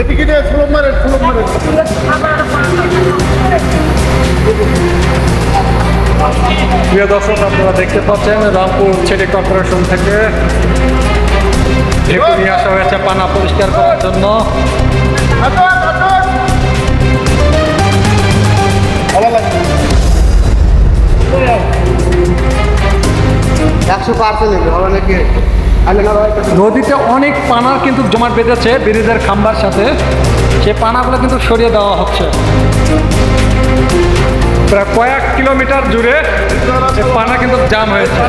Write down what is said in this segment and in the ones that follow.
এদিকে দিয়ে স্লো মারেন, স্লো মারেন। প্রিয় দর্শক, আপনারা দেখতে পাচ্ছেন রামপুর সিটি কর্পোরেশন থেকে ঢেকু নিয়ে আসা হয়েছে পানা পরিষ্কার করার জন্য। ভালো লাগে 100% হবে নাকি? নদীতে অনেক পানা কিন্তু জমাট বেঁধেছে ব্রিজের খাম্বার সাথে, সে পানাগুলো কিন্তু সরিয়ে দেওয়া হচ্ছে। প্রায় কয়েক কিলোমিটার জুড়ে সে পানা কিন্তু জাম হয়েছে।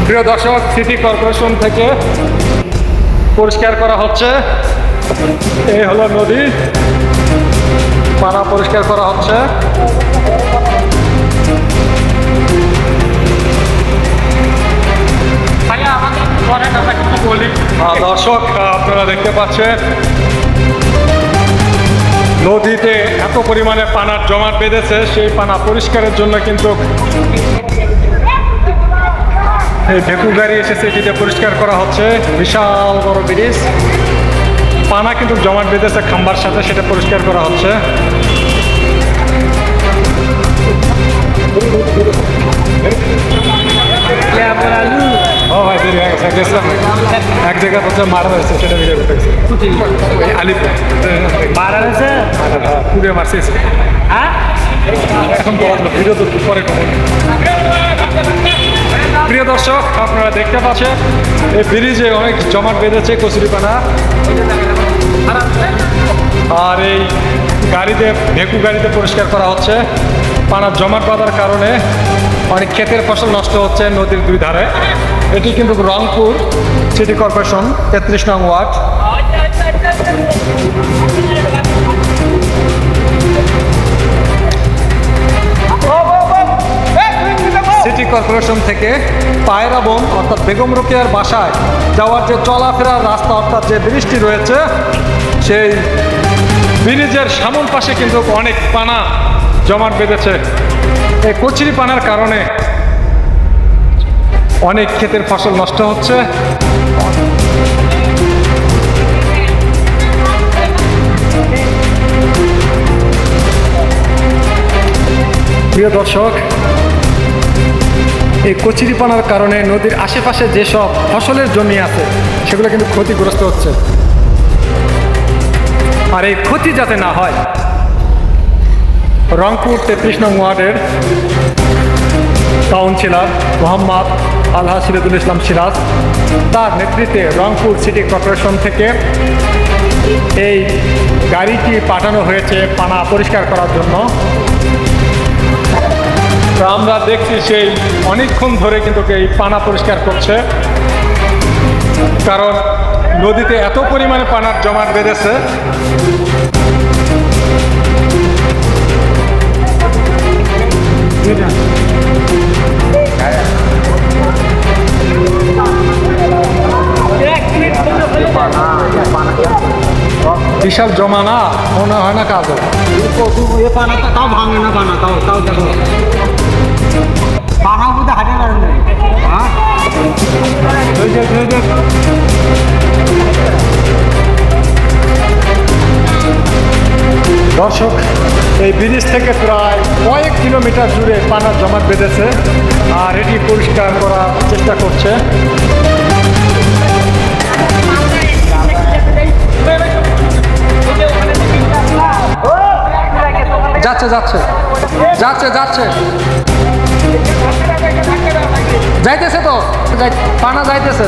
প্রিয় দর্শক, সিটি কর্পোরেশন থেকে পরিষ্কার করা হচ্ছে। এই হলো নদী, পানা পরিষ্কার করা হচ্ছে। দর্শক, আপনারা দেখতে পাচ্ছেন নদীতে এত পরিমাণে পানার জমাট বেঁধেছে, সেই পানা পরিষ্কারের জন্য কিন্তু এই ঢেকু গাড়ি এসেছে, এটিতে পরিষ্কার করা হচ্ছে। বিশাল বড় ব্রিজ, পানা কিন্তু জমাট বেঁধেছে খাম্বার সাথে, সেটা পরিষ্কার করা হচ্ছে। এক জায়গায় হচ্ছে মারা হয়েছে, সেটা ভিডিও করতে গেছে আলিপুর মারা হয়েছে, পুড়িয়ে মারছে। এখন ভিডিও তো পরে করবো। প্রিয় দর্শক, আপনারা দেখতে পাচ্ছেন এই ব্রিজে অনেক জমাট বেঁধেছে কচুরিপানা, আর এই গাড়িতে ঢেকু গাড়িতে পরিষ্কার করা হচ্ছে। পানার জমাট বাঁধার কারণে অনেক ক্ষেতের ফসল নষ্ট হচ্ছে নদীর দুই ধারে। এটি কিন্তু রংপুর সিটি কর্পোরেশন 33 নং ওয়ার্ড। সিটি কর্পোরেশন থেকে পায়রা বন অর্থাৎ বেগম রোকেয়ার বাসায় যাওয়ার যে চলাফেরার রাস্তা অর্থাৎ যে ব্রিজটি রয়েছে, সেই ব্রিজের সামন পাশে কিন্তু অনেক পানা জমাট বেঁধেছে। এই কচুরি পানার কারণে অনেক ক্ষেতের ফসল নষ্ট হচ্ছে। প্রিয় দর্শক, এই কচুরিপানার কারণে নদীর আশেপাশে যেসব ফসলের জমি আছে সেগুলো কিন্তু ক্ষতিগ্রস্ত হচ্ছে। আর এই ক্ষতি যাতে না হয়, রংপুর 33 নং ওয়ার্ডের কাউন্সিলর মোহাম্মদ আলহা সিরাজুল ইসলাম সিরাজ, তার নেতৃত্বে রংপুর সিটি কর্পোরেশন থেকে এই গাড়িটি পাঠানো হয়েছে পানা পরিষ্কার করার জন্য। তো আমরা দেখছি সেই অনেকক্ষণ ধরে কিন্তু এই পানা পরিষ্কার করছে, কারণ নদীতে এত পরিমাণে পানার জমাট বেঁধেছে। বিশাল জমা না, মনে হয় না কাজ পানাটা তাও ভাঙে না, পানা তাও তাও দেখো পানা বুঝতে হাঁটে না। হ্যাঁ, দর্শক, এই ব্রিজ থেকে প্রায় কয়েক কিলোমিটার জুড়ে পানার জমাট বেঁধেছে, আর এটি পরিষ্কার করার চেষ্টা করছে। যাচ্ছে যাচ্ছে যাচ্ছে যাচ্ছে যাইতেছে তো, পানা যাইতেছে।